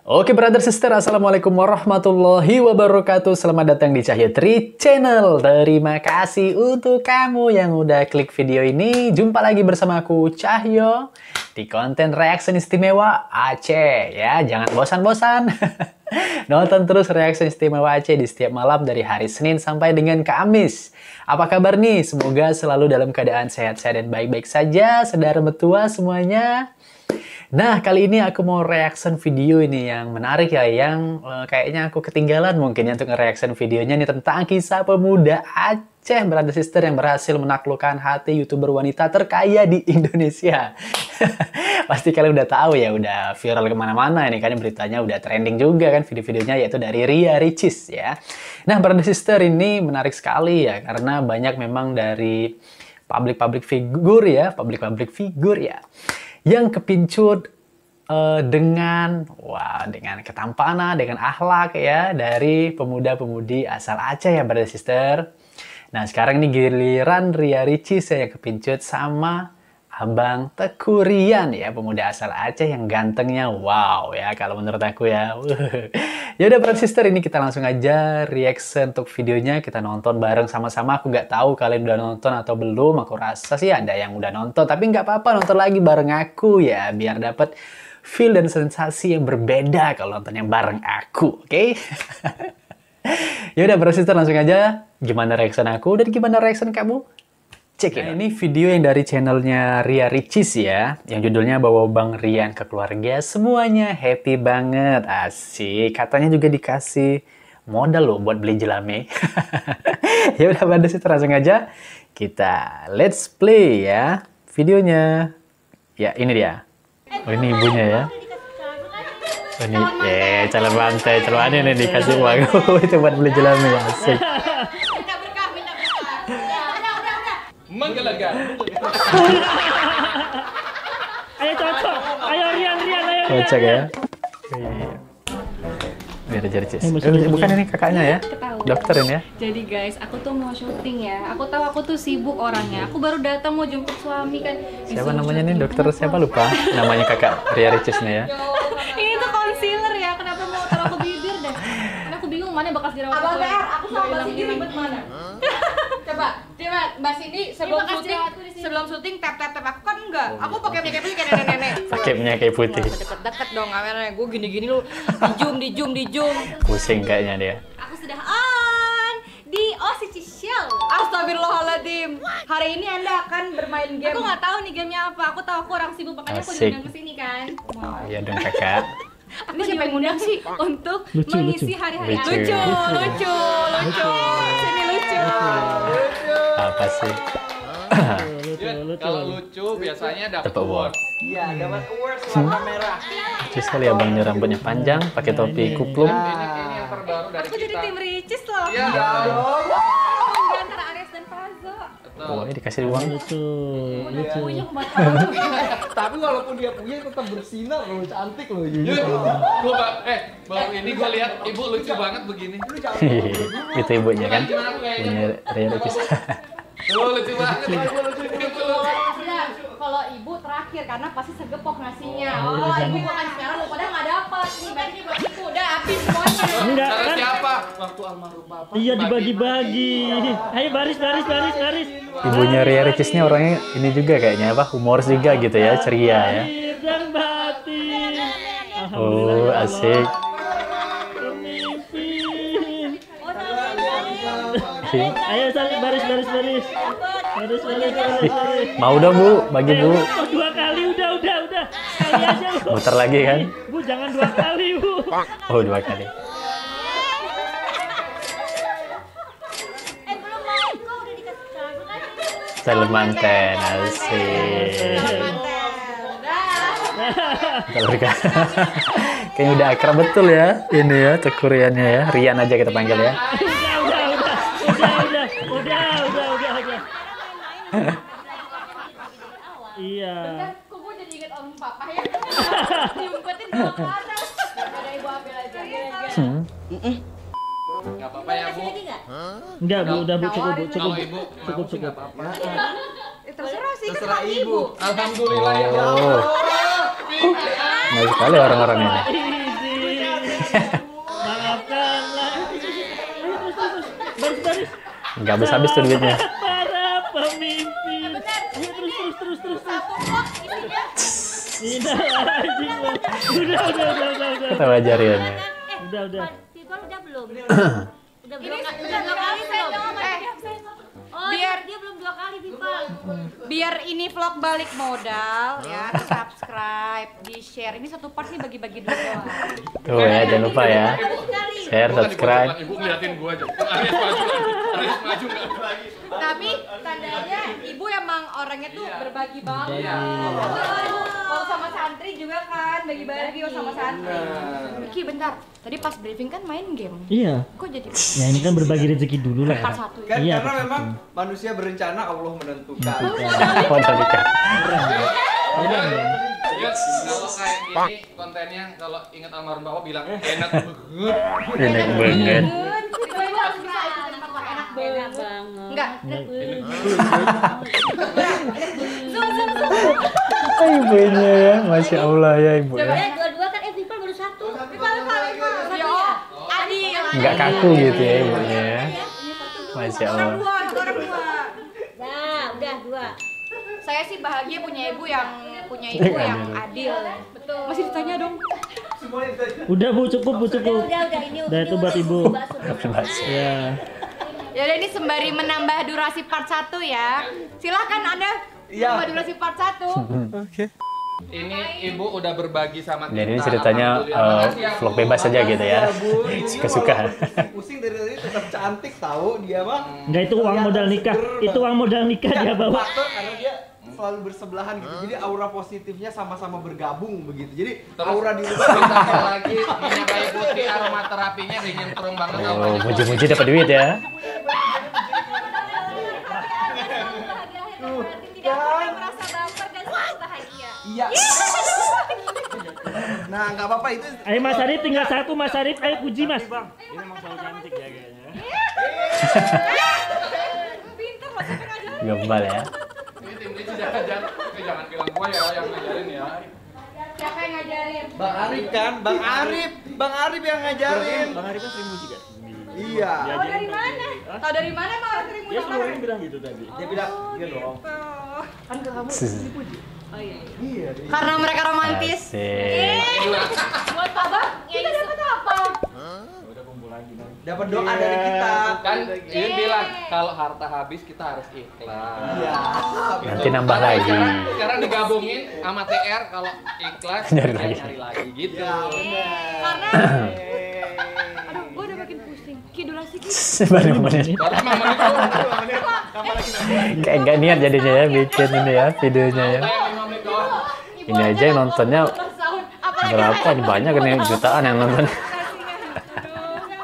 Oke brother sister, assalamualaikum warahmatullahi wabarakatuh. Selamat datang di Cahyo Tri Channel. Terima kasih untuk kamu yang udah klik video ini. Jumpa lagi bersama aku Cahyo di konten reaction istimewa Aceh ya. Jangan bosan-bosan. Nonton terus reaction istimewa Aceh di setiap malam dari hari Senin sampai dengan Kamis. Apa kabar nih? Semoga selalu dalam keadaan sehat-sehat dan baik-baik saja. Saudara mertua semuanya. Nah, kali ini aku mau reaction video ini yang menarik ya, yang kayaknya aku ketinggalan mungkin ya untuk nge-reaction videonya nih tentang kisah pemuda Aceh, brother sister, yang berhasil menaklukkan hati YouTuber wanita terkaya di Indonesia. Pasti kalian udah tahu ya, udah viral kemana-mana ini kan, beritanya udah trending juga kan video-videonya, yaitu dari Ria Ricis ya. Nah, brother sister, ini menarik sekali ya, karena banyak memang dari public figure ya, yang kepincut dengan ketampanan, dengan akhlak ya dari pemuda-pemudi asal Aceh ya brother sister. Nah, sekarang ini giliran Ria Ricis ya yang kepincut sama Abang Teuku Ryan ya, pemuda asal Aceh yang gantengnya wow ya kalau menurut aku ya. Ya udah brother sister, ini kita langsung aja reaction untuk videonya, kita nonton bareng sama-sama. Aku nggak tahu kalian udah nonton atau belum, aku rasa sih ada yang udah nonton, tapi nggak apa-apa nonton lagi bareng aku ya, biar dapat feel dan sensasi yang berbeda kalau nonton yang bareng aku, oke? Okay? Ya udah brother sister, langsung aja gimana reaction aku dan gimana reaction kamu? Cek ya. Nah, ini video yang dari channelnya Ria Ricis ya, yang judulnya Bawa Bang Rian ke Keluarga Semuanya Happy Banget. Asik, katanya juga dikasih modal loh buat beli jelame. Ya udah pada situ langsung aja kita let's play ya videonya. Ya ini dia. Oh ini ibunya ya. Oh, ini calon mantai, calon ini dikasih uang itu buat beli jelame ya. Asik. Ayo cocok, ayo Rian, ayo. Cocok ya. Biar jadi Cis. Bukan ini kakaknya ya? Dokter ini ya? Jadi guys, aku tuh mau syuting ya. Aku tahu aku tuh sibuk orangnya. Aku baru datang mau jemput suami kan. Siapa namanya nih? Dokter siapa lupa? Namanya kakak Ria Ricis nih ya. Ini tuh concealer ya. Kenapa mau taruh ke bibir deh? Karena aku bingung mana bekas jerawat. Abang PR, aku sama Mbak Cindy ribet mana? Coba Mbak Cindy sebelum syuting tap aku kan enggak. Aku pakai minyak putih kayak nenek-nenek. Pakai minyak kayu putih. Deket-deket dong kameranya. Gue gini-gini lu di zoom. Pusing kayaknya dia. Aku sudah on di OCC Show. Astagfirullahaladzim. Hari ini Anda akan bermain game. Aku nggak tahu nih gamenya apa. Aku tahu aku orang sibuk, makanya aku Asik. diundang kesini kan. Iya dong kakak. Ini siapa yang ngundang sih? Untuk Lucu, mengisi lucu. hari-hari aku. Lucu. Lucu. Sini lucu. Apa sih? Kalau lucu biasanya dapat Dapat award. Iya, dapat award warna merah. Lucu sekali abangnya, rambutnya panjang, pakai topi kupluk. Ini yang terbaru dari Aku jadi kita. tim Ricis loh. Iya. Di antara Aries dan Fazo. Oh, ini dikasih uang. Lucu. Punya kemana? Tapi walaupun dia punya tetap bersinar loh, cantik loh. Gua baru ini gua lihat ibu lucu banget begini. Itu ibunya kan? Gimana aku kayaknya? Punya Ria Ricis. Lucu banget. Ibu lucu. Kalau ibu terakhir karena pasti segepok nasinya. Oh, ibu makan sekarang lu pada nggak dapat. Nih bagi bagiku udah habis semuanya. Enggak Cara kan? siapa? Waktu almarhum bapak. Iya dibagi-bagi. Ayo baris. Ibunya Ria Ricis ini orangnya ini juga kayaknya apa? Humoris juga gitu ya, ceria ya. Dan batin. Oh, asik. Ayo saling baris. Baris. Mau dong Bu, bagi Bu. Oh, 2 kali udah. Sekali aja Bu. Muter lagi kan? Bu jangan 2 kali Bu. Oh, 2 kali. Belum mau kok udah dikasih lagu kan? Calon manten, asik. Kalau kayaknya udah akrab betul ya ini ya, Teuku Ryannya ya. Rian aja kita panggil ya. Udah. Iya. Kok gue jadi inget om papa ya? Diumpetin dua kata. Ada ibu ambil aja. Enggak apa-apa ya, Bu. Enggak Bu, udah Bu, cukup. Kalau ibu mau sih nggak apa-apa. Terserah sih, Terserah kan ibu. Alhamdulillah ya Oh. Allah. Baik sekali orang-orang ini. Maafkanlah. Baris. Nggak habis-habis tuh duitnya. Para pemimpin. Terus. Tidak lagi. Udah. Kita ajarin ya. Udah. Tiba udah belum? Udah Ini dua sudah kali saya belum? jawab. Oh, Biar- dia belum 2 kali FIFA. Biar ini vlog balik modal ya, subscribe, di share. Ini satu part nih bagi-bagi dulu doang. Tuh ya, jangan lupa ya. Share, Bukan subscribe. ibu ngeliatin gua aja. Aris maju nggak lagi. Tapi tandanya ibu emang orangnya tuh berbagi banget. Kalau sama santri juga kan, bagi-bagi sama santri. Ki bentar, tadi pas briefing kan main game. Iya. Kok jadi Ya ini kan berbagi rezeki dulu lah. part satu ya? Kan Iya, karena betul. memang manusia berencana Allah menentukan. Modal nikah. Ya, kalau kayak gini kontennya kalau ingat almarhum bapak bilang enak banget. Enak banget. Itu ibu harus bisa itu enak banget. Enggak. Ibunya ya, Masya Allah ya ibunya. Dua-dua kan FIFA baru 1. Ya, adil. Nggak kaku gitu ya ibunya ya. Masya Allah. Orang dua. Nah, udah 2. Saya sih bahagia punya ibu yang adil. Betul. Masih ditanya dong. Udah Bu, cukup Bu, cukup. Udah ini. Udah, itu buat ibu. Bakso. Ya. Ya udah, ini sembari menambah durasi part 1 ya. Silakan Anda Iya. menambah durasi part 1. Ini ibu udah berbagi sama kita. Jadi ini ceritanya vlog bebas aja gitu ya. Suka-suka. Pusing dari tadi tetap cantik tahu dia mah. Enggak, itu uang modal nikah. Itu uang modal nikah dia bawa. Faktor karena dia selalu bersebelahan gitu. Jadi aura positifnya sama-sama bergabung begitu. Jadi Terus aura di rumah ditambah lagi minyak kayu putih aromaterapinya nyemplung banget. Oh, muji-muji dapat duit ya. Tidak pernah merasa baper dan selalu bahagia. iya. Nah, nggak apa-apa itu. Ayo Mas Arif, tinggal 1 Mas Arif. Ayo puji Mas. Ini emang selalu cantik ya kayaknya. Pinter loh, sampai ngajarin. Gembal ya. Ini tim Rich jangan bilang gua ya yang ngajarin ya. Siapa yang ngajarin? Bang Arif kan, Bang Arif yang ngajarin. Bang Arif kan sering muji kan? Iya. Tahu dari mana? Tahu dari mana emang orang sering Dia mudah orang? bilang gitu tadi. Dia bilang, iya dong. Kan ke kamu. Iya. dia. Karena mereka romantis. Asik. Buat apa? Kita dapat apa? Dapat doa dari kita. Kan Yun bilang kalau harta habis kita harus ikhlas. Iya. Nanti nambah lagi. Sekarang digabungin sama TR kalau ikhlas Nyari kita lagi. nyari lagi gitu. Ya, benar. Karena aduh, gue udah makin pusing. Ki durasi Ki. Baru menit. Baru 5 menit tuh. Kayak nggak niat jadinya ya bikin ini ya videonya ya. Kayak 5 menit doang. Ini aja yang nontonnya berapa? Banyak kan ya, jutaan yang nonton.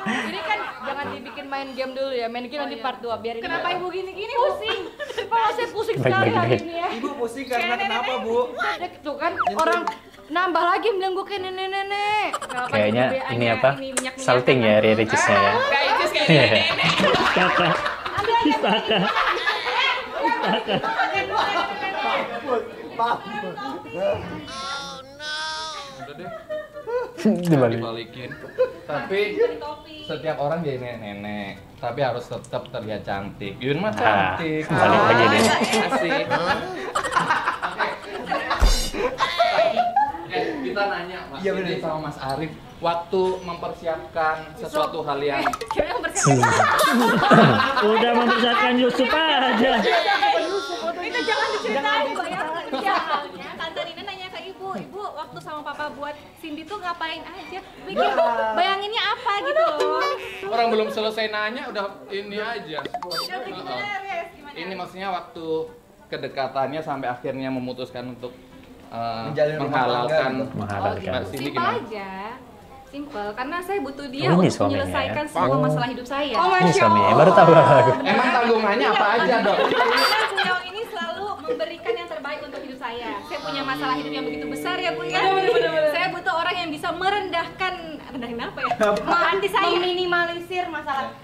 Jadi kan jangan dibikin main game dulu ya. Main game nanti part 2 biar ini. Kenapa ibu gini-gini pusing? Kalau saya pusing sekali Baik-baik. hari ini ya. Ibu pusing karena kenapa, Bu? Tuh kan orang nambah lagi bilang gue kayak nenek-nenek. Kenapa Kayaknya BA-nya ini apa? minyak-minyakan Salting ya kan? Ricisnya ya. Kayak itu kayak nenek. Istaka. Istaka. Udah deh. Dibalik. Dibalikin. Tapi setiap orang jadi nenek-nenek, tapi harus tetap terlihat cantik. Yun mah cantik. balik lagi deh. Asik. Kita nanya Mas Iya, Didi bener. sama Mas Arif waktu mempersiapkan sesuatu hal yang Kira yang bersih. Udah mempersiapkan Yusuf aja. Itu jangan diceritain kok ya. Soalnya Tante Rina nanya ke ibu, ibu waktu sama papa buat Cindy tuh ngapain aja? Bikin bayanginnya apa gitu loh. orang belum selesai nanya udah ini aja. Gimana? Ini maksudnya waktu kedekatannya sampai akhirnya memutuskan untuk Menjalin rumah menghalalkan tangga gitu. Menghalalkan. Mbak Cindy Simpel gimana? aja. Simpel, karena saya butuh dia Oh, ini untuk suaminya menyelesaikan ya? semua Oh. masalah hidup saya. Ini suaminya baru tahu aku. Emang tanggungannya apa aja dok? Karena beliau ini selalu memberikan yang terbaik untuk hidup saya. Saya punya masalah hidup yang begitu besar ya Bu ya. Saya butuh orang yang bisa merendahkan Rendahin apa ya? Meminimalisir masalah.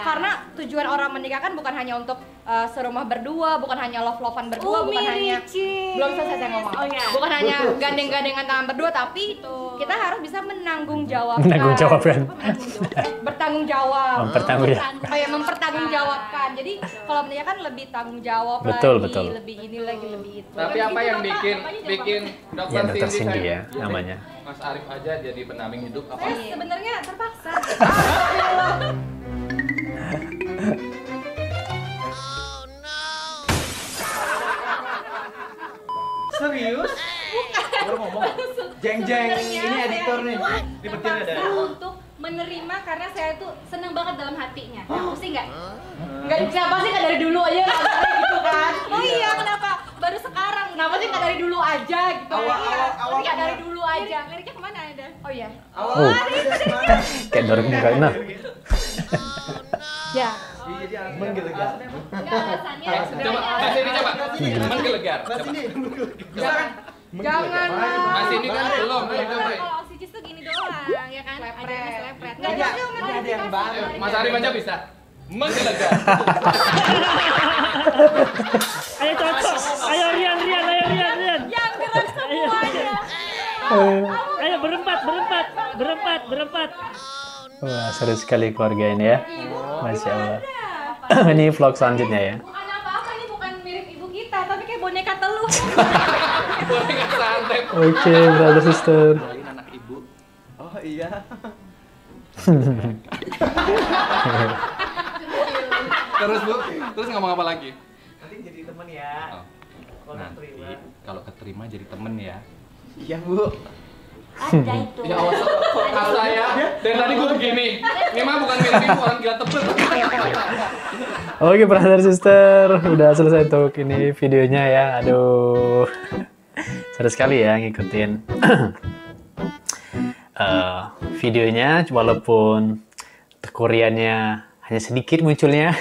Karena tujuan orang menikah kan bukan hanya untuk serumah berdua, bukan hanya love-lovean berdua, bukan hanya belum selesai saya ngomong. Bukan hanya gandeng-gandengan tangan berdua, tapi kita harus bisa menanggung jawabkan. Menanggung jawabkan. Bertanggung jawab. Mempertanggungjawabkan. Jadi kalau menikah kan lebih tanggung jawab Betul, lagi, betul. lebih ini lagi, lebih itu. Tapi apa yang bikin Ya, Dokter Cindy ya namanya. Mas Arif aja jadi pendamping hidup apa? Saya sebenarnya terpaksa. Serius? Baru ngomong. Jeng-jeng, ini editor nih. Di petir ada. Untuk menerima karena saya tuh seneng banget dalam hatinya. Pusing nggak? Enggak, kenapa sih nggak dari dulu aja gitu kan? Oh iya, kenapa? Baru sekarang. Kenapa sih nggak dari dulu aja gitu? Awal Nggak dari dulu aja. Liriknya kemana ada? Oh iya. Oh, kayak dorong muka. Nah, Ya. Jadi menggelegar. Nggak alasannya. Coba, Mas ini coba. Menggelegar. Mas Coba. ini Jangan. Mas ini kan belum Kalau coba. oksigen tuh gini doang, ya kan? Adanya selepret. Nggak Ini ada ada yang baru. Mas Arif aja bisa. Menggelegar. Ayo cocok. Ayo Rian. Yang gerak semuanya. Ayo berempat. Wah, seru sekali keluarga ini ya. Masya Allah. Ini vlog selanjutnya ya. Bukan apa-apa, ini bukan mirip ibu kita, tapi kayak boneka teluh. Boleh nggak santai? Oke, brother sister. Doain anak ibu. Oh iya. Terus Bu, terus ngomong apa lagi? Nanti jadi teman ya. Oh, Kalau nanti terima. kalau keterima jadi temen ya. Iya, Bu. Ada itu. Ya Allah, kok kata ya? Dan tadi gue begini. Ini mah bukan mirip orang gila tebel. Oke, brother sister, udah selesai untuk ini videonya ya. Aduh, seru sekali ya ngikutin videonya, walaupun tekuriannya hanya sedikit munculnya.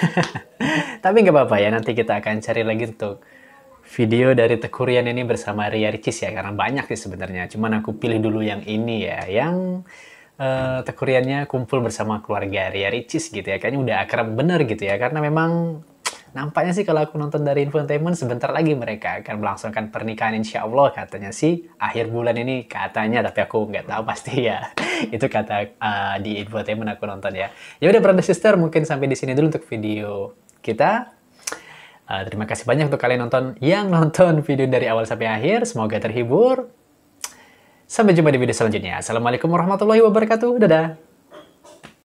Tapi nggak apa-apa ya, nanti kita akan cari lagi untuk video dari tekurian ini bersama Ria Ricis ya, karena banyak sih sebenarnya. Cuman aku pilih dulu yang ini ya, yang tekuriannya kumpul bersama keluarga Ria Ricis gitu ya. Kayaknya udah akrab bener gitu ya, karena memang nampaknya sih kalau aku nonton dari infotainment sebentar lagi mereka akan melangsungkan pernikahan insya Allah, katanya sih akhir bulan ini katanya, tapi aku nggak tahu pasti ya. Itu kata di infotainment aku nonton ya. Ya udah brother sister, mungkin sampai di sini dulu untuk video kita. Terima kasih banyak untuk kalian yang nonton video dari awal sampai akhir. Semoga terhibur. Sampai jumpa di video selanjutnya. Assalamualaikum warahmatullahi wabarakatuh. Dadah.